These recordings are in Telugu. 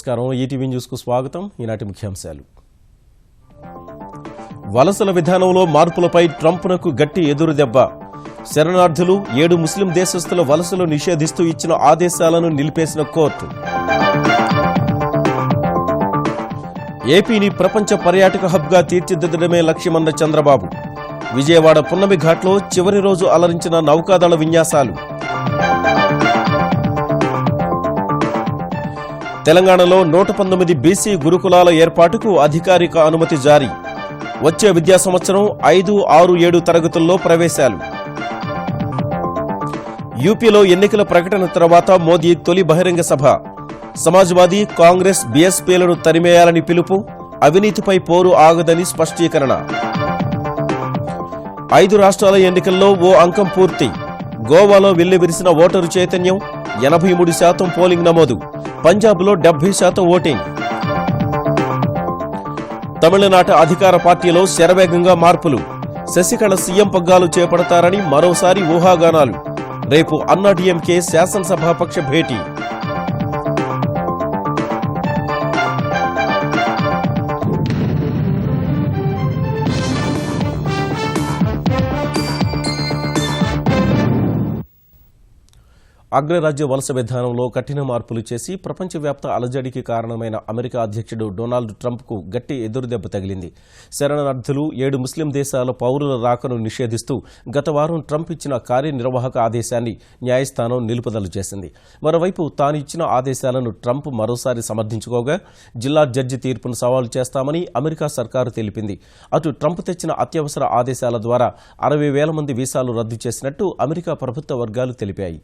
నమస్కారం. ఈటీవీ న్యూస్ కు స్వాగతం. ఈనాటి ముఖ్యాంశాలు. వలసల విధానంలో మార్పులపై ట్రంప్నకు గట్టి ఎదురుదెబ్బ. శరణార్థులు 7 ముస్లిం దేశస్థుల వలసలు నిషేధిస్తూ ఇచ్చిన ఆదేశాలను నిలిపేసిన కోర్టు. ఏపీని ప్రపంచ పర్యాటక హబ్గా తీర్చిదిద్దడమే లక్ష్యమన్న చంద్రబాబు. విజయవాడ పున్నమి ఘాట్లో చివరి రోజు అలరించిన నౌకాదళ విన్యాసాలు. తెలంగాణలో 119 బీసీ గురుకులాల ఏర్పాటుకు అధికారిక అనుమతి జారీ. వచ్చే విద్యా సంవత్సరం 5, 6, 7 తరగతుల్లో ప్రవేశాలు. యూపీలో ఎన్నికల ప్రకటన తర్వాత మోదీ తొలి బహిరంగ సభ. సమాజ్వాదీ, కాంగ్రెస్, బీఎస్పీలను తరిమేయాలని పిలుపు. అవినీతిపై పోరు ఆగదని స్పష్టీకరణ. 5 రాష్ట్రాల ఎన్నికల్లో ఓ అంకం పూర్తి. గోవాలో వెల్లివిరిసిన ఓటరు చైతన్యం. 83% పోలింగ్ నమోదు. పంజాబ్లో 70% ఓటింగ్. తమిళనాట అధికార పార్టీలో శరవేగంగా మార్పులు. శశికళ సీఎం పగ్గాలు చేపడతారని మరోసారి ఊహాగానాలు. రేపు అన్నాడీఎంకే శాసనసభాపక్ష భేటీ. అగ్రరాజ్య వలస విధానంలో కఠిన మార్పులు చేసి ప్రపంచవ్యాప్త అలజడికి కారణమైన అమెరికా అధ్యక్షుడు డొనాల్డ్ ట్రంప్కు గట్టి ఎదురుదెబ్బ తగిలింది. శరణార్థులు 7 ముస్లిం దేశాల పౌరుల రాకను నిషేధిస్తూ గత వారం ట్రంప్ ఇచ్చిన కార్యనిర్వాహక ఆదేశాన్ని న్యాయస్థానం నిలుపుదల చేసింది. మరోవైపు తాను ఇచ్చిన ఆదేశాలను ట్రంప్ మరోసారి సమర్థించుకోగా జిల్లా జడ్జి తీర్పును సవాలు చేస్తామని అమెరికా సర్కారు తెలిపింది. అటు ట్రంప్ తెచ్చిన అత్యవసర ఆదేశాల ద్వారా 60,000 మంది వీసాలు రద్దు చేసినట్టు అమెరికా ప్రభుత్వ వర్గాలు తెలిపాయి.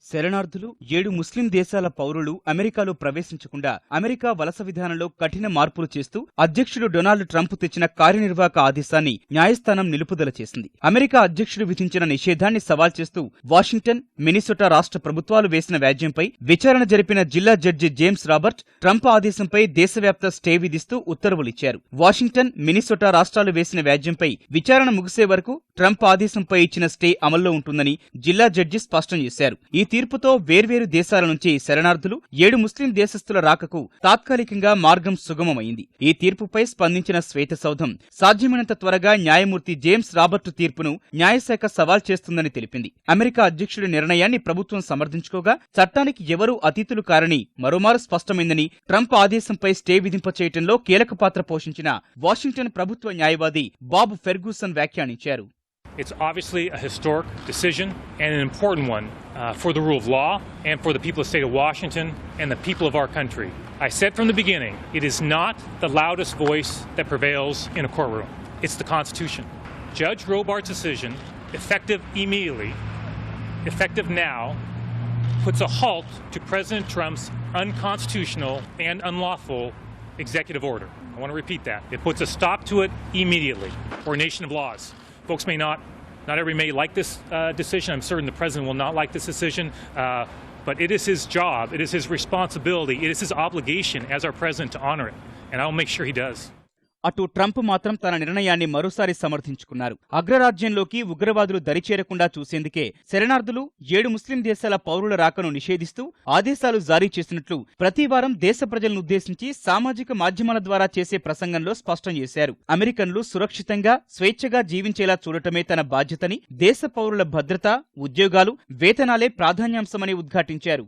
శరణార్థులు 7 ముస్లిం దేశాల పౌరులు అమెరికాలో ప్రవేశించకుండా అమెరికా వలస విధానంలో కఠిన మార్పులు చేస్తూ అధ్యక్షుడు డొనాల్డ్ ట్రంప్ తెచ్చిన కార్యనిర్వాహక ఆదేశాన్ని న్యాయస్థానం నిలుపుదల చేసింది. అమెరికా అధ్యక్షుడు విధించిన నిషేధాన్ని సవాల్ చేస్తూ వాషింగ్టన్, మినిసోటా రాష్ట్ర ప్రభుత్వాలు వేసిన వ్యాజ్యంపై విచారణ జరిపిన జిల్లా జడ్జి జేమ్స్ రాబర్ట్ ట్రంప్ ఆదేశంపై దేశవ్యాప్త స్టే విధిస్తూ ఉత్తర్వులిచ్చారు. వాషింగ్టన్, మినిసోటా రాష్ట్రాలు వేసిన వ్యాజ్యంపై విచారణ ముగిసే వరకు ట్రంప్ ఆదేశంపై ఇచ్చిన స్టే అమల్లో ఉంటుందని జిల్లా జడ్జి స్పష్టం చేశారు. ఈ తీర్పుతో వేర్వేరు దేశాల నుంచి శరణార్థులు 7 ముస్లిం దేశస్థుల రాకకు తాత్కాలికంగా మార్గం సుగమమైంది. ఈ తీర్పుపై స్పందించిన శ్వేతసౌధం సాధ్యమైనంత త్వరగా న్యాయమూర్తి జేమ్స్ రాబర్ట్ తీర్పును న్యాయశాఖ సవాల్ చేస్తుందని తెలిపింది. అమెరికా అధ్యక్షుడి నిర్ణయాన్ని ప్రభుత్వం సమర్థించుకోగా చట్టానికి ఎవరూ అతీతులు కారని మరోమారు స్పష్టమైందని ట్రంప్ ఆదేశంపై స్టే విధింపచేయటంలో కీలక పాత్ర పోషించిన వాషింగ్టన్ ప్రభుత్వ న్యాయవాది బాబ్ ఫెర్గూసన్ వ్యాఖ్యానించారు. It's obviously a historic decision and an important one for the rule of law and for the people of the state of Washington and the people of our country. I said from the beginning, it is not the loudest voice that prevails in a courtroom. It's the Constitution. Judge Robart's decision, effective immediately, effective now, puts a halt to President Trump's unconstitutional and unlawful executive order. I want to repeat that. It puts a stop to it immediately. For a nation of laws. Folks may not everybody may like this decision. I'm certain the president will not like this decision, but it is his job, it is his responsibility, it is his obligation as our president to honor it, and I'll make sure he does. అటు ట్రంప్ మాత్రం తన నిర్ణయాన్ని మరోసారి సమర్థించుకున్నారు. అగ్రరాజ్యంలోకి ఉగ్రవాదులు దరిచేరకుండా చూసేందుకే శరణార్థులు 7 ముస్లిం దేశాల పౌరుల రాకను నిషేధిస్తూ ఆదేశాలు జారీ చేసినట్లు ప్రతి వారం దేశ ప్రజలను ఉద్దేశించి సామాజిక మాధ్యమాల ద్వారా చేసే ప్రసంగంలో స్పష్టం చేశారు. అమెరికన్లు సురక్షితంగా, స్వేచ్ఛగా జీవించేలా చూడటమే తన బాధ్యతని, దేశ పౌరుల భద్రత, ఉద్యోగాలు, వేతనాలే ప్రాధాన్యాంశమని ఉద్ఘాటించారు.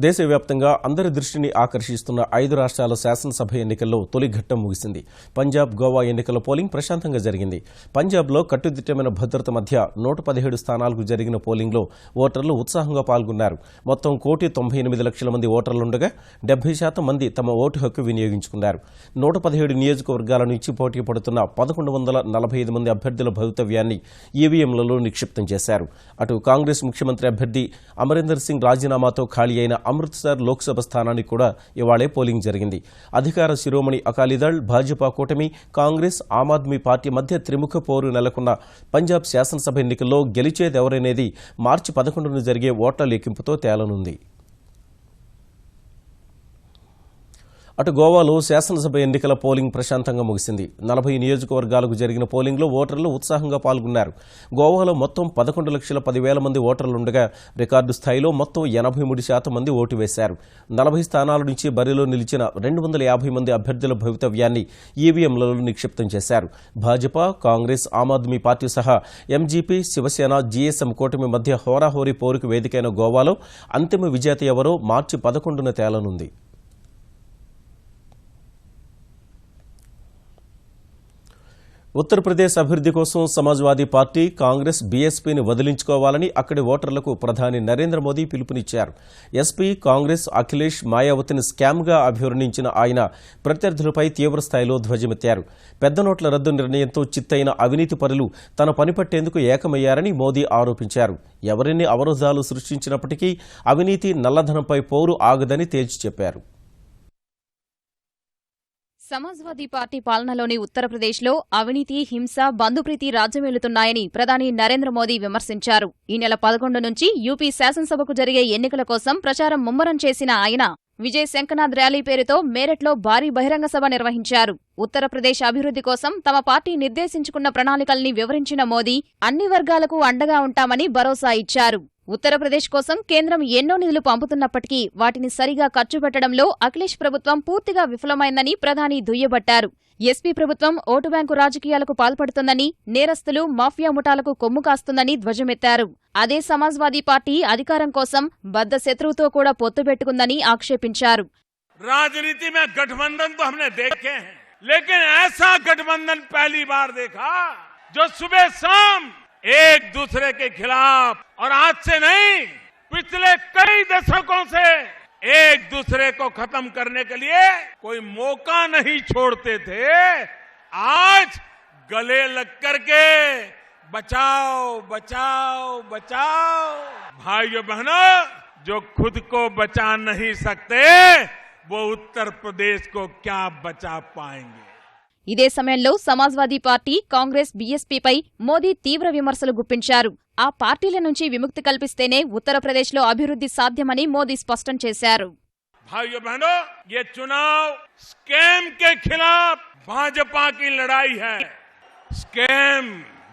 దేశవ్యాప్తంగా అందరి దృష్టిని ఆకర్షిస్తున్న 5 రాష్ట్రాల శాసనసభ ఎన్నికల్లో తొలి ఘట్టం ముగిసింది. పంజాబ్, గోవా ఎన్నికల పోలింగ్ ప్రశాంతంగా జరిగింది. పంజాబ్లో కట్టుదిట్టమైన భద్రత మధ్య 117 స్థానాలకు జరిగిన పోలింగ్లో ఓటర్లు ఉత్సాహంగా పాల్గొన్నారు. మొత్తం 1,98,00,000 మంది ఓటర్లుండగా 70% మంది తమ ఓటు హక్కు వినియోగించుకున్నారు. 117 నియోజకవర్గాల నుంచి పోటీ పడుతున్న 1,145 మంది అభ్యర్థుల భవితవ్యాన్ని ఈవీఎంలలో నిక్షిప్తం చేశారు. అటు కాంగ్రెస్ ముఖ్యమంత్రి అభ్యర్థి అమరీందర్ సింగ్ రాజీనామాతో ఖాళీ అయిన అమృత్సర్ లోక్సభ స్థానానికి కూడా ఇవాళే పోలింగ్ జరిగింది. అధికార శిరోమణి అకాలీదళ్, భాజపా కూటమి, కాంగ్రెస్, ఆమ్ ఆద్మీ పార్టీ మధ్య త్రిముఖ పోరు నెలకొన్న పంజాబ్ శాసనసభ ఎన్నికల్లో గెలిచేదెవరనేది మార్చి 11న జరిగే ఓట్ల లెక్కింపుతో తేలనుంది. అటు గోవాలో శాసనసభ ఎన్నికల పోలింగ్ ప్రశాంతంగా ముగిసింది. 40 నియోజకవర్గాలకు జరిగిన పోలింగ్లో ఓటర్లు ఉత్సాహంగా పాల్గొన్నారు. గోవాలో మొత్తం 11,10,000 మంది ఓటర్లుండగా రికార్డు స్థాయిలో మొత్తం 83% మంది ఓటు వేశారు. 40 స్థానాల నుంచి బరిలో నిలిచిన 250 మంది అభ్యర్థుల భవితవ్యాన్ని ఈవీఎంలలో నిక్షిప్తం చేశారు. భాజపా, కాంగ్రెస్, ఆమ్ ఆద్మీ పార్టీ సహా ఎంజీపీ, శివసేన, జీఎస్ఎం కూటమి మధ్య హోరాహోరీ పోరుకు వేదికైన గోవాలో అంతిమ విజేత ఎవరో మార్చి 11న తేలనుంది. ఉత్తరప్రదేశ్ అభివృద్ధి కోసం సమాజ్వాదీ పార్టీ, కాంగ్రెస్, బీఎస్పీని వదిలించుకోవాలని అక్కడి ఓటర్లకు ప్రధాని నరేంద్ర మోదీ పిలుపునిచ్చారు. ఎస్పీ, కాంగ్రెస్, అఖిలేష్, మాయావతిని స్కామ్గా అభివర్ణించిన ఆయన ప్రత్యర్థులపై తీవ్రస్థాయిలో ధ్వజమెత్తారు. పెద్ద నోట్ల రద్దు నిర్ణయంతో చిత్తైన అవినీతి పరులు తన పనిపట్టేందుకు ఏకమయ్యారని మోదీ ఆరోపించారు. ఎవరిన్ని అవరోధాలు సృష్టించినప్పటికీ అవినీతి, నల్లధనంపై పోరు ఆగదని తేల్చి చెప్పారు. సమాజ్వాదీ పార్టీ పాలనలోని ఉత్తరప్రదేశ్లో అవినీతి, హింస, బంధుప్రీతి రాజ్యమేలుతున్నాయని ప్రధాని నరేంద్ర మోదీ విమర్శించారు. ఈ నెల 11 నుంచి యూపీ శాసనసభకు జరిగే ఎన్నికల కోసం ప్రచారం ముమ్మరం చేసిన ఆయన విజయ్ శంఖనాథ్ ర్యాలీ పేరుతో మేరట్లో భారీ బహిరంగ సభ నిర్వహించారు. ఉత్తరప్రదేశ్ అభివృద్ధి కోసం తమ పార్టీ నిర్దేశించుకున్న ప్రణాళికల్ని వివరించిన మోదీ అన్ని వర్గాలకు అండగా ఉంటామని భరోసా ఇచ్చారు. ఉత్తరప్రదేశ్ కోసం కేంద్రం ఎన్నో నిధులు పంపుతున్నప్పటికీ వాటిని సరిగా ఖర్చు పెట్టడంలో అఖిలేష్ ప్రభుత్వం పూర్తిగా విఫలమైందని ప్రధాని దుయ్యబట్టారు. ఎస్పీ ప్రభుత్వం ఓటు బ్యాంకు రాజకీయాలకు పాల్పడుతుందని, నేరస్తులు, మాఫియా ముఠాలకు కొమ్ము కాస్తుందని ధ్వజమెత్తారు. అదే సమాజ్వాదీ పార్టీ అధికారం కోసం బద్ద శత్రువుతో కూడా పొత్తు పెట్టుకుందని ఆక్షేపించారు. राजनीति में गठबंधन तो हमने देखे हैं, लेकिन ऐसा गठबंधन पहली बार देखा जो सुबह शाम एक दूसरे के खिलाफ, और आज से नहीं पिछले कई दशकों से एक दूसरे को खत्म करने के लिए कोई मौका नहीं छोड़ते थे, आज गले लग करके बचाओ बचाओ बचाओ। भाइयों बहनों, जो खुद को बचा नहीं सकते वो उत्तर प्रदेश को क्या बचा पाएंगे। ఇదే సమయంలో సమాజ్వాదీ పార్టీ, కాంగ్రెస్, బీఎస్పీపై మోదీ తీవ్ర విమర్శలు గుప్పించారు. ఆ పార్టీల నుంచి విముక్తి కల్పిస్తేనే ఉత్తరప్రదేశ్లో అభివృద్ధి సాధ్యమని మోదీ స్పష్టం చేశారు. भाइयों बहनों, ये चुनाव स्कैम के खिलाफ भाजपा की लड़ाई है। स्कैम,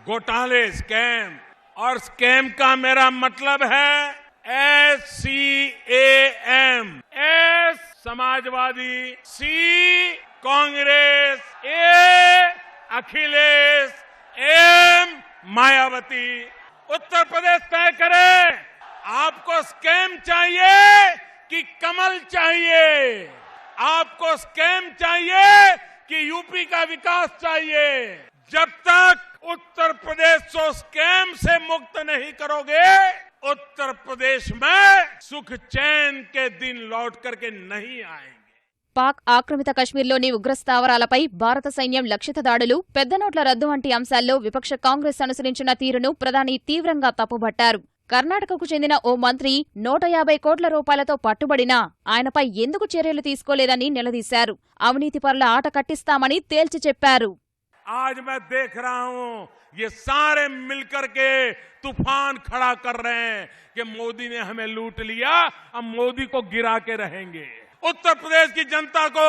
घोटाले, स्कैम, और स्कैम का मेरा मतलब है SCAM। एस समाजवादी, सी कांग्रेस, ए अखिलेश, एम मायावती। उत्तर प्रदेश तय करे, आपको स्कैम चाहिए कि कमल चाहिए? आपको स्कैम चाहिए कि यूपी का विकास चाहिए? जब तक उत्तर प्रदेश को स्कैम से मुक्त नहीं करोगे, उत्तर प्रदेश में सुख चैन के दिन लौट करके नहीं आएंगे। పాక్ ఆక్రమిత కశ్మీర్లోని ఉగ్రస్థావరాలపై భారత సైన్యం లక్షిత దాడులు, పెద్ద నోట్ల రద్దు వంటి అంశాల్లో విపక్ష కాంగ్రెస్ అనుసరించిన తీరును ప్రధాని తీవ్రంగా తప్పుబట్టారు. కర్ణాటకకు చెందిన ఓ మంత్రి 150 కోట్ల రూపాయలతో పట్టుబడినా ఆయనపై ఎందుకు చర్యలు తీసుకోలేదని నిలదీశారు. అవినీతిపరుల ఆట కట్టిస్తామని తేల్చి చెప్పారు. आज मैं देख रहा हूं ये सारे मिलकर के तूफान खड़ा कर रहे हैं कि मोदी ने हमें लूट लिया, अब मोदी को गिरा के रहेंगे। उत्तर प्रदेश की जनता को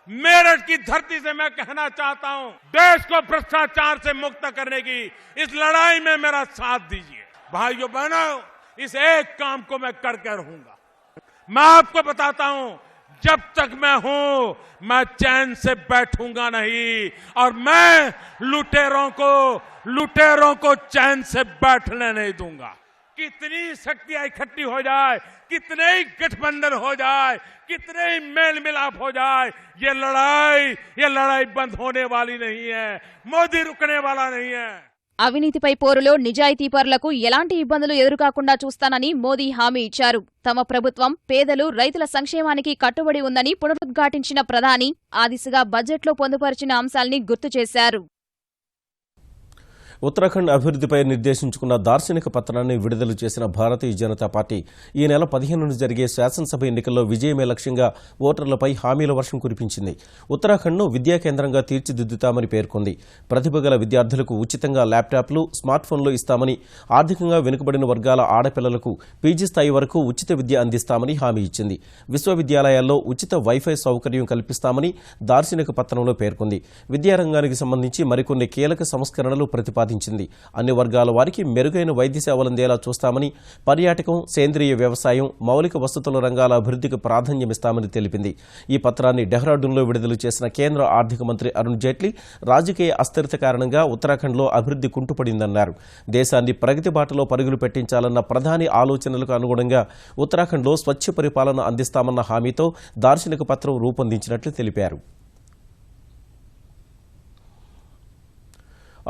मेरठ की धरती से मैं कहना चाहता हूं, देश को भ्रष्टाचार से मुक्त करने की इस लड़ाई में मेरा साथ दीजिए। भाइयों बहनों, इस एक काम को मैं करके रहूंगा। मैं आपको बताता हूं, जब तक मैं हूं मैं चैन से बैठूंगा नहीं, और मैं लुटेरों को चैन से बैठने नहीं दूंगा। कितनी शक्तियां इकट्ठी हो जाए, कितने ही गठबंधन हो जाए, कितने ही मेल मिलाप हो जाए, ये लड़ाई बंद होने वाली नहीं है। मोदी रुकने वाला नहीं है। అవినీతిపై పోరులో నిజాయితీపరులకు ఎలాంటి ఇబ్బందులు ఎదురుకాకుండా చూస్తానని మోదీ హామీ ఇచ్చారు. తమ ప్రభుత్వం పేదలు, రైతుల సంక్షేమానికి కట్టుబడి ఉందని పునరుద్ఘాటించిన ప్రధాని ఆ దిశగా బడ్జెట్లో పొందుపరిచిన అంశాల్ని గుర్తు చేశారు. ఉత్తరాఖండ్ అభివృద్ధిపై నిర్దేశించుకున్న దార్శనిక పత్రాన్ని విడుదల చేసిన భారతీయ జనతా పార్టీ ఈ నెల 15న జరిగే శాసనసభ ఎన్నికల్లో విజయమే లక్ష్యంగా ఓటర్లపై హామీల వర్షం కురిపించింది. ఉత్తరాఖండ్ను విద్యా కేంద్రంగా తీర్చిదిద్దుతామని పేర్కొంది. ప్రతిభ గల విద్యార్థులకు ఉచితంగా ల్యాప్టాప్లు, స్మార్ట్ ఫోన్లు ఇస్తామని, ఆర్థికంగా వెనుకబడిన వర్గాల ఆడపిల్లలకు పీజీ స్థాయి వరకు ఉచిత విద్య అందిస్తామని హామీ ఇచ్చింది. విశ్వవిద్యాలయాల్లో ఉచిత వైఫై సౌకర్యం కల్పిస్తామని దార్శనిక పత్రంలో పేర్కొంది. విద్యారంగానికి సంబంధించి మరికొన్ని కీలక సంస్కరణలు ప్రతిపాదించింది. అన్ని వర్గాల వారికి మెరుగైన వైద్య సేవలందేలా చూస్తామని, పర్యాటకం, సేంద్రీయ వ్యవసాయం, మౌలిక వసతుల రంగాల అభివృద్ధికి ప్రాధాన్యమిస్తామని తెలిపింది. ఈ పత్రాన్ని డెహ్రాడూన్లో విడుదల చేసిన కేంద్ర ఆర్థిక మంత్రి అరుణ్ జైట్లీ రాజకీయ అస్థిరత కారణంగా ఉత్తరాఖండ్లో అభివృద్ధి కుంటుపడిందన్నారు. దేశాన్ని ప్రగతి బాటలో పరుగులు పెట్టించాలన్న ప్రధాని ఆలోచనలకు అనుగుణంగా ఉత్తరాఖండ్లో స్వచ్ఛ పరిపాలన అందిస్తామన్న హామీతో దార్శనిక పత్రం రూపొందించినట్లు తెలిపారు.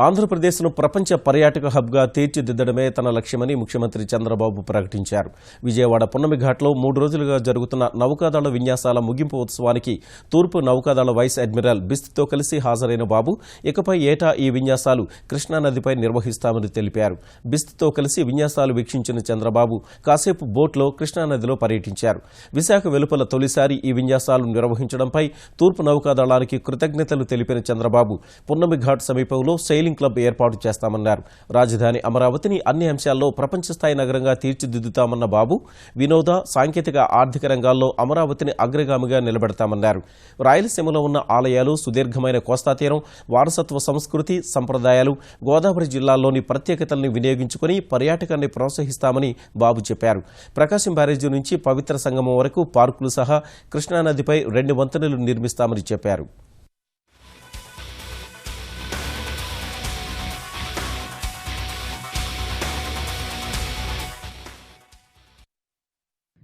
ఆంధ్రప్రదేశ్ను ప్రపంచ పర్యాటక హబ్గా తీర్చిదిద్దడమే తన లక్ష్యమని ముఖ్యమంత్రి చంద్రబాబు ప్రకటించారు. విజయవాడ పున్నమిఘాట్లో 3 రోజులుగా జరుగుతున్న నౌకాదళ విన్యాసాల ముగింపు ఉత్సవానికి తూర్పు నౌకాదళ వైస్ అడ్మిరల్ బిస్త్తో కలిసి హాజరైన బాబు ఇకపై ఏటా ఈ విన్యాసాలు కృష్ణానదిపై నిర్వహిస్తామని తెలిపారు. బిస్త్తో కలిసి విన్యాసాలు వీక్షించిన చంద్రబాబు కాసేపు బోట్లో కృష్ణానదిలో పర్యటించారు. విశాఖ వెలుపల తొలిసారి ఈ విన్యాసాలు నిర్వహించడంపై తూర్పు నౌకాదళానికి కృతజ్ఞతలు తెలిపిన చంద్రబాబు పున్నమిఘాట్ సమీపంలో సెయిలింగ్ క్లబ్ ఏర్పాటు చేస్తామన్నారు. రాజధాని అమరావతిని అన్ని అంశాల్లో ప్రపంచ స్థాయి నగరంగా తీర్చిదిద్దుతామన్న బాబు వినోద, సాంకేతిక, ఆర్థిక రంగాల్లో అమరావతిని అగ్రగామిగా నిలబెడతామన్నారు. రాయలసీమలో ఉన్న ఆలయాలు, సుదీర్ఘమైన కోస్తాతీరం, వారసత్వ సంస్కృతి, సంప్రదాయాలు, గోదావరి జిల్లాల్లోని ప్రత్యేకతల్ని వినియోగించుకుని పర్యాటకాన్ని ప్రోత్సహిస్తామని బాబు చెప్పారు. ప్రకాశం బ్యారేజీ నుంచి పవిత్ర సంగమం వరకు పార్కులు సహా కృష్ణానదిపై 2 వంతెనలు నిర్మిస్తామని చెప్పారు.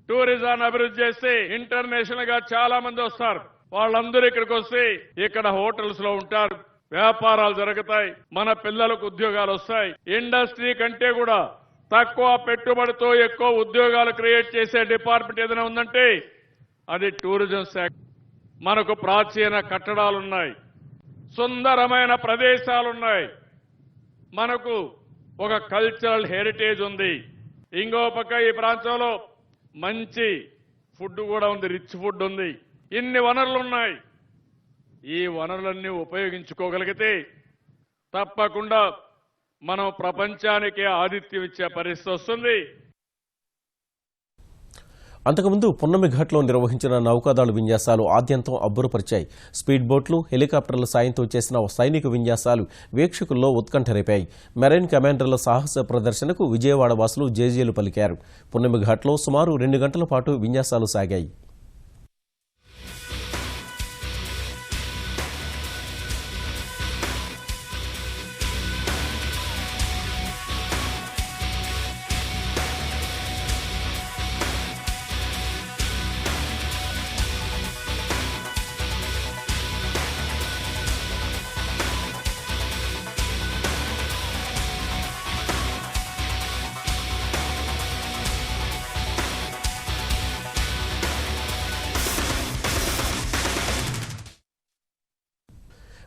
టూరిజాన్ని అభివృద్ధి చేస్తే ఇంటర్నేషనల్ గా చాలా మంది వస్తారు. వాళ్ళందరూ ఇక్కడికి వస్తే ఇక్కడ హోటల్స్ లో ఉంటారు, వ్యాపారాలు జరుగుతాయి, మన పిల్లలకు ఉద్యోగాలు వస్తాయి. ఇండస్ట్రీ కంటే కూడా తక్కువ పెట్టుబడితో ఎక్కువ ఉద్యోగాలు క్రియేట్ చేసే డిపార్ట్మెంట్ ఏదైనా ఉందంటే అది టూరిజం శాఖ. మనకు ప్రాచీన కట్టడాలున్నాయి, సుందరమైన ప్రదేశాలున్నాయి, మనకు ఒక కల్చరల్ హెరిటేజ్ ఉంది. ఇంకో పక్క ఈ ప్రాంతంలో మంచి ఫుడ్ కూడా ఉంది, రిచ్ ఫుడ్ ఉంది. ఇన్ని వనరులు ఉన్నాయి. ఈ వనరులన్నీ ఉపయోగించుకోగలిగితే తప్పకుండా మనం ప్రపంచానికి ఆతిథ్యం ఇచ్చే పరిస్థితి వస్తుంది. అంతకుముందు పున్నమిఘాట్లో నిర్వహించిన నౌకాదళ విన్యాసాలు ఆద్యంతం అబ్బురపరిచాయి. స్పీడ్ బోట్లు, హెలికాప్టర్ల సాయంతో చేసిన సైనిక విన్యాసాలు వీక్షకుల్లో ఉత్కంఠ రేపాయి. మెరైన్ కమాండర్ల సాహస ప్రదర్శనకు విజయవాడ వాసులు జేజేలు పలికారు. పున్నమిఘాట్లో సుమారు 2 గంటల పాటు విన్యాసాలు సాగాయి.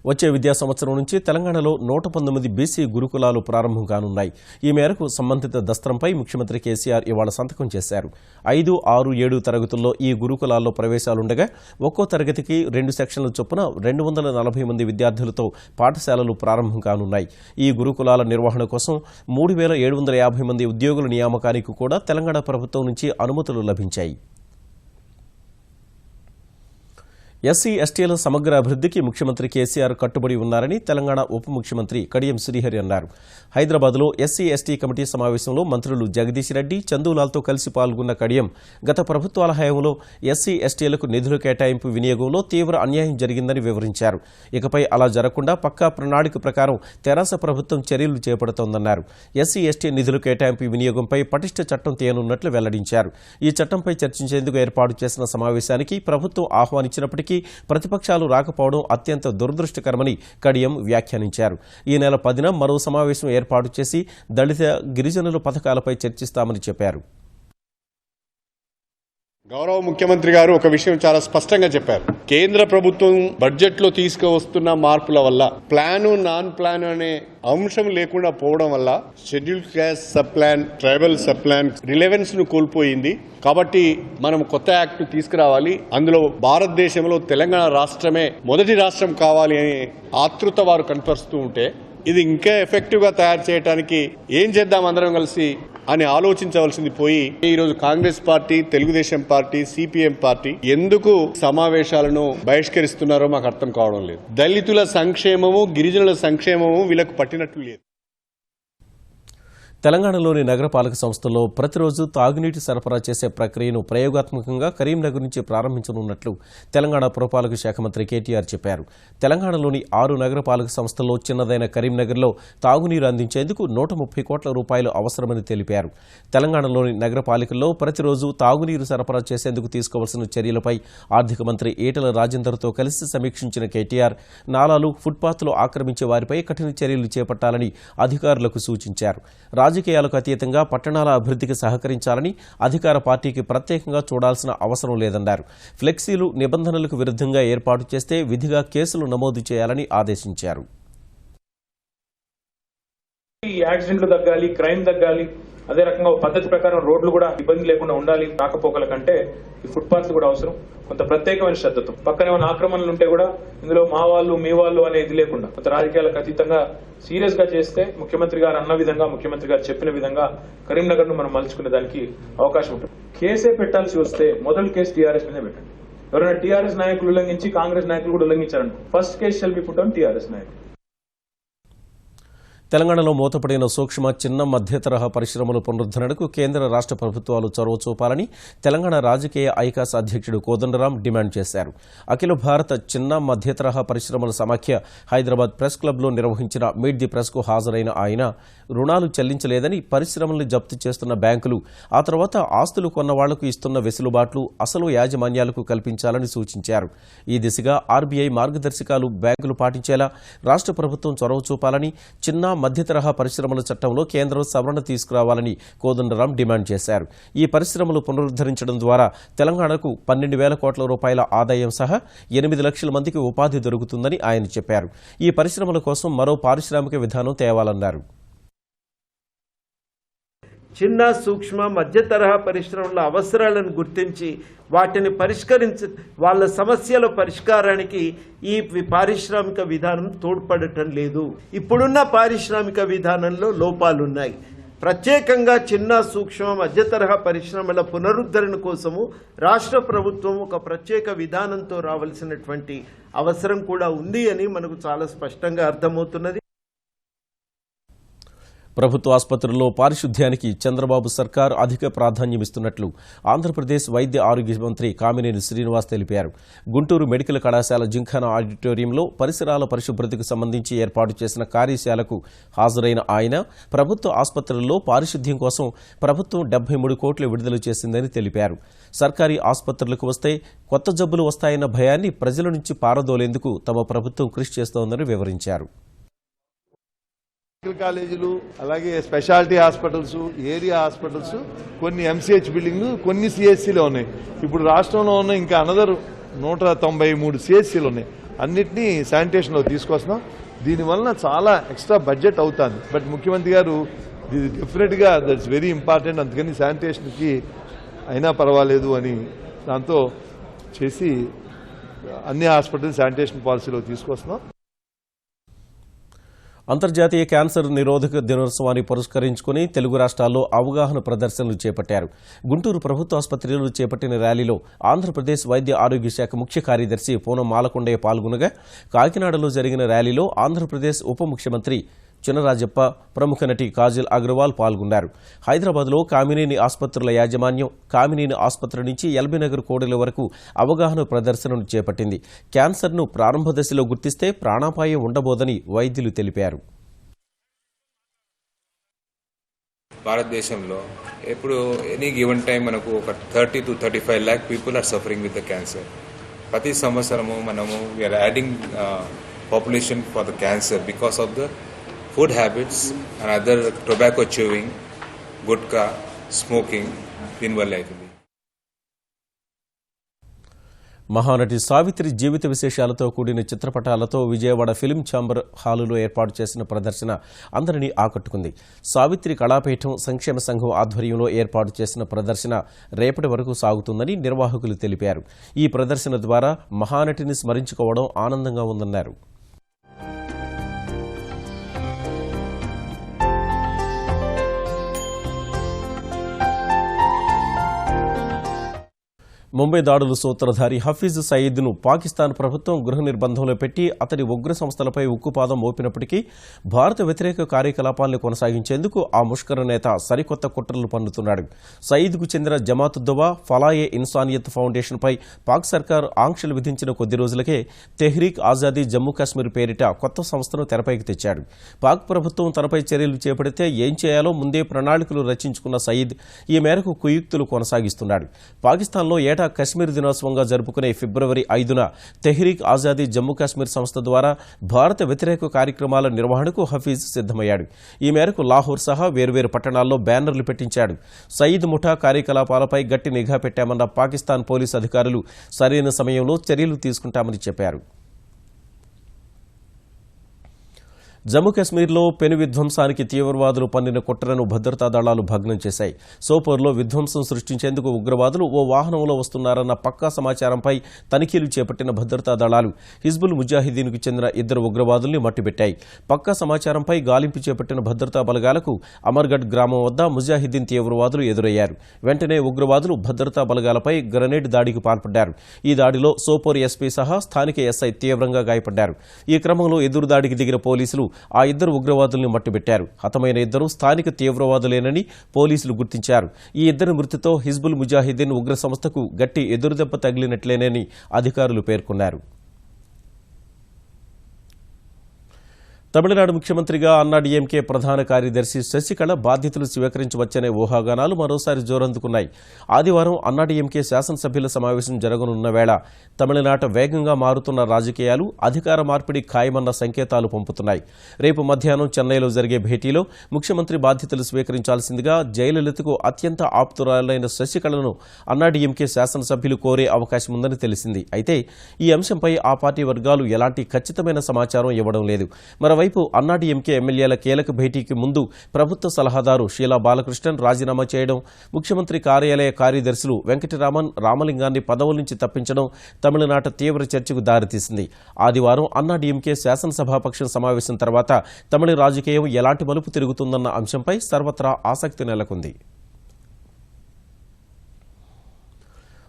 వచ్చే విద్యా సంవత్సరం నుంచి తెలంగాణలో 119 బీసీ గురుకులాలు ప్రారంభం కానున్నాయి. ఈ మేరకు సంబంధిత దస్త్రంపై ముఖ్యమంత్రి కేసీఆర్ ఇవాళ సంతకం చేశారు. 5, 6, 7 తరగతుల్లో ఈ గురుకులాల్లో ప్రవేశాలుండగా ఒక్కో తరగతికి 2 సెక్షన్ల చొప్పున 240 మంది విద్యార్థులతో పాఠశాలలు ప్రారంభం కానున్నాయి. ఈ గురుకులాల నిర్వహణ కోసం 3750 మంది ఉద్యోగుల నియామకానికి కూడా తెలంగాణ ప్రభుత్వం నుంచి అనుమతులు లభించాయి. ఎస్సీ ఎస్టీల సమగ్ర అభివృద్ధికి ముఖ్యమంత్రి కేసీఆర్ కట్టుబడి ఉన్నారని తెలంగాణ ఉప ముఖ్యమంత్రి కడియం శ్రీహరి అన్నారు. హైదరాబాద్లో ఎస్సీ ఎస్టీ కమిటీ సమావేశంలో మంత్రులు జగదీష్ రెడ్డి, చందూలాల్తో కలిసి పాల్గొన్న కడియం గత ప్రభుత్వాల హయాంలో ఎస్సీ ఎస్టీలకు నిధుల కేటాయింపు వినియోగంలో తీవ్ర అన్యాయం జరిగిందని వివరించారు. ఇకపై అలా జరగకుండా పక్కా ప్రణాళిక ప్రకారం తెరాస ప్రభుత్వం చర్యలు చేపడుతోందన్నారు. ఎస్సీ ఎస్టీ నిధుల కేటాయింపు వినియోగంపై పటిష్ట చట్టం తేనున్నట్లు వెల్లడించారు. ఈ చట్టంపై చర్చించేందుకు ఏర్పాటు చేసిన సమావేశానికి ప్రభుత్వం ఆహ్వానించినప్పటికీ ప్రతిపక్షాలు రాకపోవడం అత్యంత దురదృష్టకరమని కడియం వ్యాఖ్యానించారు. ఈ నెల 10న మరో సమావేశం ఏర్పాటు చేసి దళిత, గిరిజనుల పథకాలపై చర్చిస్తామని చెప్పారు. గౌరవ ముఖ్యమంత్రి గారు ఒక విషయం చాలా స్పష్టంగా చెప్పారు. కేంద్ర ప్రభుత్వం బడ్జెట్ లో తీసుకువస్తున్న మార్పుల వల్ల ప్లాన్ నాన్ ప్లాన్ అనే అంశం లేకుండా పోవడం వల్ల scheduled caste sub plan, tribal sub plan రిలెవెన్స్ ను కోల్పోయింది. కాబట్టి మనం కొత్త యాక్ట్ తీసుకురావాలి. అందులో భారతదేశంలో తెలంగాణ రాష్ట్రమే మొదటి రాష్ట్రం కావాలి అనే ఆతృత వారు కనపరుస్తూ ఉంటే ఇది ఇంకా ఎఫెక్టివ్ గా తయారు చేయడానికి ఏం చేద్దాం అందరం కలిసి అని ఆలోచించవలసింది పోయి ఈరోజు Congress party, Telugu Desam party, CPM party ఎందుకు సమావేశాలను బహిష్కరిస్తున్నారో మాకు అర్థం కావడం లేదు. దళితుల సంక్షేమము, గిరిజనుల సంక్షేమము వీళ్ళకు పట్టినట్లు లేదు. తెలంగాణలోని నగరపాలక సంస్థల్లో ప్రతిరోజు తాగునీటి సరఫరా చేసే ప్రక్రియను ప్రయోగాత్మకంగా కరీంనగర్ నుంచి ప్రారంభించనున్నట్లు తెలంగాణ పురపాలక శాఖ మంత్రి కేటీఆర్ చెప్పారు. తెలంగాణలోని 6 నగరపాలక సంస్థల్లో చిన్నదైన కరీంనగర్లో తాగునీరు అందించేందుకు 130 కోట్ల రూపాయలు అవసరమని తెలిపారు. తెలంగాణలోని నగరపాలికల్లో ప్రతిరోజు తాగునీరు సరఫరా చేసేందుకు తీసుకోవాల్సిన చర్యలపై ఆర్థిక మంత్రి ఈటెల రాజేందర్తో కలిసి సమీక్షించిన కేటీఆర్ నాలాలు, ఫుట్పాత్లు ఆక్రమించే వారిపై కఠిన చర్యలు చేపట్టాలని అధికారులకు సూచించారు. రాజకీయాలకు అతీతంగా పట్టణాల అభివృద్ధికి సహకరించాలని అధికార పార్టీకి ప్రత్యేకంగా చూడాల్సిన అవసరం లేదన్నారు. ఫ్లెక్సీలు నిబంధనలకు విరుద్ధంగా ఏర్పాటు చేస్తే విధిగా కేసులు నమోదు చేయాలని ఆదేశించారు. యాక్సిడెంట్లు తగ్గాలి, క్రైమ్ తగ్గాలి, అదే రకంగా పద్ధతి ప్రకారం రోడ్లు కూడా ఇబ్బంది లేకుండా ఉండాలి. రాకపోకల కంటే ఈ ఫుట్పాత్లు కూడా అవసరం. కొంత ప్రత్యేకమైన శ్రద్ధతో పక్కన ఏమైనా ఆక్రమణలు ఉంటే కూడా ఇందులో మా వాళ్ళు మీ వాళ్ళు అనేది లేకుండా కొంత రాజకీయాలకు అతీతంగా సీరియస్ గా చేస్తే ముఖ్యమంత్రి గారు అన్న విధంగా, ముఖ్యమంత్రి గారు చెప్పిన విధంగా కరీంనగర్ ను మనం మలుచుకునే దానికి అవకాశం ఉంటుంది. కేసే పెట్టాల్సి వస్తే మొదటి కేసు టీఆర్ఎస్ మీదే పెట్టండి. ఎవరైనా టీఆర్ఎస్ నాయకులు ఉల్లంఘించి కాంగ్రెస్ నాయకులు కూడా ఉల్లంఘించారంట, first case shall be put on TRS నాయకులు. తెలంగాణలో మూతపడిన సూక్ష్మ, చిన్న, మధ్య తరహా పరిశ్రమల పునరుద్ధరణకు కేంద్ర రాష్ట్ర ప్రభుత్వాలు చొరవ చూపాలని తెలంగాణ రాజకీయ ఐకాస్ అధ్యక్షుడు కోదండరాం డిమాండ్ చేశారు. అఖిల భారత చిన్న, మధ్య తరహా పరిశ్రమల సమాఖ్య హైదరాబాద్ ప్రెస్ క్లబ్లో నిర్వహించిన మీట్ ది ప్రెస్కు హాజరైన ఆయన రుణాలు చెల్లించలేదని, పరిశ్రమల్ని జప్తు చేస్తున్న బ్యాంకులు ఆ తర్వాత ఆస్తులు కొన్న వాళ్లకు ఇస్తున్న వెసులుబాట్లు అసలు యాజమాన్యాలకు కల్పించాలని సూచించారు. ఈ దిశగా ఆర్బీఐ మార్గదర్శకాలు బ్యాంకులు పాటించేలా రాష్ట్ర ప్రభుత్వం చొరవ చూపాలని, చిన్న, మధ్య తరహా పరిశ్రమల చట్టంలో కేంద్రం సవరణ తీసుకురావాలని కోదండరాం డిమాండ్ చేశారు. ఈ పరిశ్రమలు పునరుద్ధరించడం ద్వారా తెలంగాణకు 12,000 కోట్ల రూపాయల ఆదాయం సహా 8 లక్షల మందికి ఉపాధి దొరుకుతుందని ఆయన చెప్పారు. ఈ పరిశ్రమల కోసం మరో పారిశ్రామిక విధానం తేవాలన్నారు. చిన్న, సూక్ష్మ, మధ్య తరహా పరిశ్రమల అవసరాలను గుర్తించి వాటిని వాళ్ళ సమస్యల పరిష్కారానికి ఈ పారిశ్రామిక విధానం తోడ్పడటం లేదు. ఇప్పుడున్న పారిశ్రామిక విధానంలో లోపాలున్నాయి. ప్రత్యేకంగా చిన్న, సూక్ష్మ, మధ్య తరహా పరిశ్రమల పునరుద్ధరణ కోసము రాష్ట్ర ప్రభుత్వం ఒక ప్రత్యేక విధానంతో రావాల్సినటువంటి అవసరం కూడా ఉంది అని మనకు చాలా స్పష్టంగా అర్థమవుతున్నది. ప్రభుత్వ ఆసుపత్రుల్లో పారిశుద్ధ్యానికి చంద్రబాబు సర్కార్ అధిక ప్రాధాన్యమిస్తున్నట్లు ఆంధ్రప్రదేశ్ వైద్య ఆరోగ్య మంత్రి కామినేని శ్రీనివాస్ తెలిపారు. గుంటూరు మెడికల్ కళాశాల జింఖానా ఆడిటోరియంలో పరిసరాల పరిశుభ్రతకు సంబంధించి ఏర్పాటు చేసిన కార్యశాలకు హాజరైన ఆయన ప్రభుత్వ ఆసుపత్రుల్లో పారిశుద్ధ్యం కోసం ప్రభుత్వం 73 కోట్లు విడుదల చేసిందని తెలిపారు. సర్కారీ ఆసుపత్రులకు వస్తే కొత్త జబ్బులు వస్తాయన్న భయాన్ని ప్రజల నుంచి పారదోలేందుకు తమ ప్రభుత్వం కృషి చేస్తోందని వివరించారు. మెడికల్ కాలేజీలు, అలాగే స్పెషాలిటీ హాస్పిటల్స్, ఏరియా హాస్పిటల్స్, కొన్ని ఎంసీహెచ్ బిల్డింగ్, కొన్ని సిహెచ్సిలో ఉన్నాయి. ఇప్పుడు రాష్ట్రంలో ఉన్న ఇంకా అనదర్ 193 సిహెచ్సిలు ఉన్నాయి. అన్నిటినీ శానిటేషన్లో తీసుకొస్తున్నాం. దీనివల్ల చాలా ఎక్స్ట్రా బడ్జెట్ అవుతుంది. బట్ ముఖ్యమంత్రి గారు ఇది డెఫినెట్గా దట్స్ వెరీ ఇంపార్టెంట్, అందుకని శానిటేషన్కి అయినా పర్వాలేదు అని దాంతో చేసి అన్ని హాస్పిటల్ శానిటేషన్ పాలసీలో తీసుకొస్తున్నాం. అంతర్జాతీయ క్యాన్సర్ నిరోధక దినోత్సవాన్ని పురస్కరించుకుని తెలుగు రాష్ట్రాల్లో అవగాహన ప్రదర్శనలు చేపట్టారు. గుంటూరు ప్రభుత్వ ఆసుపత్రిలో చేపట్టిన ర్యాలీలో ఆంధ్రప్రదేశ్ వైద్య ఆరోగ్య శాఖ ముఖ్య కార్యదర్శి పూనం మాలకొండయ్య పాల్గొనగా, కాకినాడలో జరిగిన ర్యాలీలో ఆంధ్రప్రదేశ్ ఉప ముఖ్యమంత్రి చినరాజప్ప, ప్రముఖ నటి కాజల్ అగర్వాల్ పాల్గొన్నారు. హైదరాబాద్లో కామినేని ఆసుపత్రుల యాజమాన్యం కామినేని ఆసుపత్రి నుంచి ఎల్బీనగర్ కోడెల వరకు అవగాహన ప్రదర్శనను చేపట్టింది. క్యాన్సర్ను ప్రారంభ దశలో గుర్తిస్తే ప్రాణాపాయం ఉండబోదని వైద్యులు తెలిపారు. భారతదేశంలో ఎప్పుడు ఎనీ గివెన్ టైం మనకు ఒక 30 to 35 lakh people are suffering with the cancer. ప్రతి సంవత్సరము మనము we are adding population for the cancer because of the food habits and other tobacco chewing, gutka, smoking దీనివల్ల అవుతుంది. మహానటి సావిత్రి జీవిత విశేషాలతో కూడిన చిత్రపటాలతో విజయవాడ ఫిల్మ్ ఛాంబర్ హాలులో ఏర్పాటు చేసిన ప్రదర్శన అందరినీ ఆకట్టుకుంది. సావిత్రి కళాపీఠం సంక్షేమ సంఘం ఆధ్వర్యంలో ఏర్పాటు చేసిన ప్రదర్శన రేపటి వరకు సాగుతుందని నిర్వాహకులు తెలిపారు. ఈ ప్రదర్శన ద్వారా మహానటిని స్మరించుకోవడం ఆనందంగా ఉందన్నారు. ముంబై దాడుల సూత్రధారి హఫీజ్ సయీద్ను పాకిస్తాన్ ప్రభుత్వం గృహ నిర్బంధంలో పెట్టి అతడి ఉగ్ర సంస్థలపై ఉక్కుపాదం మోపినప్పటికీ భారత వ్యతిరేక కార్యకలాపాలను కొనసాగించేందుకు ఆ ముష్కర నేత సరికొత్త కుట్రలు పన్నుతున్నాడు. సయీద్కు చెందిన జమాతుద్దవా ఫలాయే ఇన్సానియత్ ఫౌండేషన్పై పాక్ సర్కార్ ఆంక్షలు విధించిన కొద్ది రోజులకే తెహ్రీక్ ఆజాదీ జమ్మూ కాశ్మీర్ పేరిట కొత్త సంస్థను తెరపైకి తెచ్చాడు. పాక్ ప్రభుత్వం తనపై చర్యలు చేపడితే ఏం చేయాలో ముందే ప్రణాళికలు రచించుకున్న సయీద్ ఈ మేరకు కుయుక్తులు కొనసాగిస్తున్నాడు. పాకిస్తాన్లో ఏటా కశ్మీర్ దినోత్సవంగా జరుపుకునే ఫిబ్రవరి 5న తెహ్రీక్ ఆజాదీ జమ్మూ కాశ్మీర్ సంస్థ ద్వారా భారత వ్యతిరేక కార్యక్రమాల నిర్వహణకు హఫీజ్ సిద్దమయ్యాడు. ఈ మేరకు లాహోర్ సహా వేర్వేరు పట్టణాల్లో బ్యానర్లు పెట్టించాడు. సయీద్ ముఠా కార్యకలాపాలపై గట్టి నిఘా పెట్టామన్న పాకిస్తాన్ పోలీసు అధికారులు సరైన సమయంలో చర్యలు తీసుకుంటామని చెప్పారు. జమ్మూ కాశ్మీర్లో పెను విధ్వంసానికి తీవ్రవాదులు పన్నిన కుట్రను భద్రతా దళాలు భగ్నం చేశాయి. సోపోర్లో విధ్వంసం సృష్టించేందుకు ఉగ్రవాదులు ఓ వాహనంలో వస్తున్నారన్న పక్కా సమాచారంపై తనిఖీలు చేపట్టిన భద్రతా దళాలు హిజ్బుల్ ముజాహిదీన్కు చెందిన 2 ఉగ్రవాదుల్ని మట్టిపెట్టాయి. పక్కా సమాచారంపై గాలింపు చేపట్టిన భద్రతా బలగాలకు అమర్గఢ్ గ్రామం వద్ద ముజాహిదీన్ తీవ్రవాదులు ఎదురయ్యారు. వెంటనే ఉగ్రవాదులు భద్రతా బలగాలపై గ్రనేడ్ దాడికి పాల్పడ్డారు. ఈ దాడిలో సోపోర్ ఎస్పీ సహా స్థానిక ఎస్ఐ తీవ్రంగా గాయపడ్డారు. ఈ క్రమంలో ఎదురుదాడికి దిగిన పోలీసులు ఆ 2 ఉగ్రవాదుల్ని మట్టిపెట్టారు. హతమైన 2 స్థానిక తీవ్రవాదులేనని పోలీసులు గుర్తించారు. ఈ 2 మృతితో హిజ్బుల్ ముజాహిదీన్ ఉగ్ర సంస్థకు గట్టి ఎదురుదెబ్బ తగిలినట్లేనని అధికారులు పేర్కొన్నారు. తమిళనాడు ముఖ్యమంత్రిగా అన్నాడీఎంకే ప్రధాన కార్యదర్శి శశికళ బాధ్యతలు స్వీకరించవచ్చనే ఊహాగానాలు మరోసారి జోరందుకున్నాయి. ఆదివారం అన్నాడీఎంకే శాసనసభ్యుల సమావేశం జరగనున్న వేళ తమిళనాట వేగంగా మారుతున్న రాజకీయాలు అధికార మార్పిడి ఖాయమన్న సంకేతాలు పంపుతున్నాయి. రేపు మధ్యాహ్నం చెన్నైలో జరిగే భేటీలో ముఖ్యమంత్రి బాధ్యతలు స్వీకరించాల్సిందిగా జయలలితకు అత్యంత ఆప్తురాలైన శశికళను అన్నాడీఎంకే శాసనసభ్యులు కోరే అవకాశం ఉందని తెలిసింది. అయితే ఈ అంశంపై ఆ పార్టీ వర్గాలు ఎలాంటి ఖచ్చితమైన సమాచారం ఇవ్వడం లేదు. మరోవైపు అన్నాడీఎంకే ఎమ్మెల్యేల కీలక భేటీకి ముందు ప్రభుత్వ సలహాదారు షీలా బాలకృష్ణన్ రాజీనామా చేయడం, ముఖ్యమంత్రి కార్యాలయ కార్యదర్శులు వెంకటరామన్, రామలింగాన్ని పదవుల నుంచి తప్పించడం తమిళనాట తీవ్ర చర్చకు దారితీసింది. ఆదివారం అన్నాడీఎంకే శాసనసభాపక్షం సమావేశం తర్వాత తమిళ రాజకీయం ఎలాంటి మలుపు తిరుగుతుందన్న అంశంపై సర్వత్రా ఆసక్తి నెలకొంది.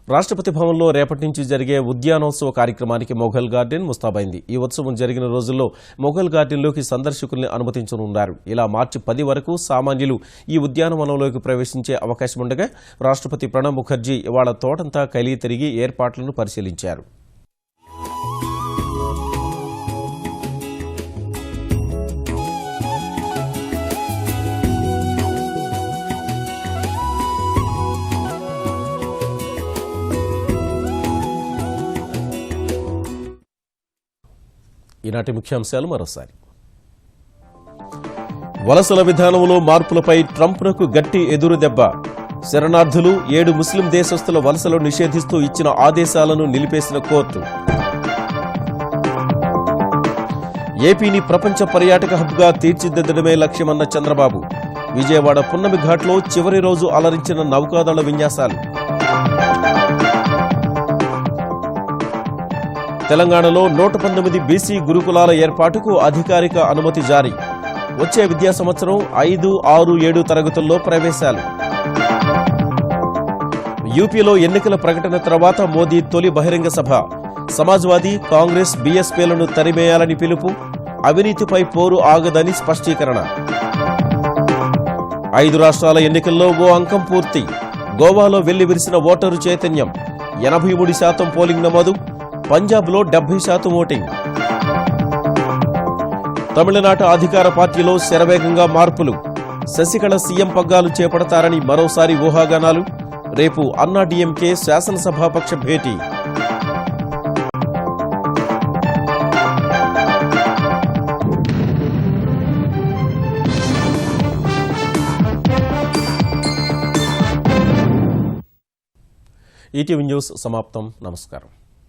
రాష్ట్రపతి భవన్లో రేపటి నుంచి జరిగే ఉద్యానోత్సవ కార్యక్రమానికి మొఘల్ గార్డెన్ ముస్తాబైంది. ఈ ఉత్సవం జరిగిన రోజుల్లో మొఘల్ గార్డెన్లోకి సందర్శకుల్ని అనుమతించనున్నారు. ఇలా మార్చి 10 వరకు సామాన్యులు ఈ ఉద్యానవనంలోకి ప్రవేశించే అవకాశం ఉండగా రాష్ట్రపతి ప్రణబ్ ముఖర్జీ ఇవాళ తోటంతా కలిగి తిరిగి ఏర్పాట్లను పరిశీలించారు. ఈనాటి ముఖ్యాంశాలు మరోసారి. వలసల విధానంలో మార్పులపై ట్రంప్నకు గట్టి ఎదురుదెబ్బ. శరణార్థులు 7 ముస్లిం దేశస్థుల వలసలు నిషేధిస్తూ ఇచ్చిన ఆదేశాలను నిలిపేసిన కోర్టు. ఏపీని ప్రపంచ పర్యాటక హబ్గా తీర్చిదిద్దడమే లక్ష్యమన్న చంద్రబాబు. విజయవాడ పున్నమి ఘాట్లో చివరి రోజు అలరించిన నౌకాదళ విన్యాసాలు. తెలంగాణలో 119 బీసీ గురుకులాల ఏర్పాటుకు అధికారిక అనుమతి జారీ. వచ్చే విద్యా సంవత్సరం 5, 6, 7 తరగతుల్లో ప్రవేశాలు. యూపీలో ఎన్నికల ప్రకటన తర్వాత మోదీ తొలి బహిరంగ సభ. సమాజ్వాదీ, కాంగ్రెస్, బీఎస్పీలను తరిమేయాలని పిలుపు. అవినీతిపై పోరు ఆగదని స్పష్టీకరణ. 5 రాష్ట్రాల ఎన్నికల్లో ఓ అంకం పూర్తి. గోవాలో వెల్లివిరిసిన ఓటరు చైతన్యం. 83% పోలింగ్ నమోదు. పంజాబ్లో 70% ఓటింగ్. తమిళనాట అధికార పార్టీలో శరవేగంగా మార్పులు. శశికళ సీఎం పగ్గాలు చేపడతారని మరోసారి ఊహాగానాలు. రేపు అన్నాడీఎంకే శాసనసభాపక్ష భేటీ. ఈటీవీ న్యూస్ సమాప్తం. నమస్కారం.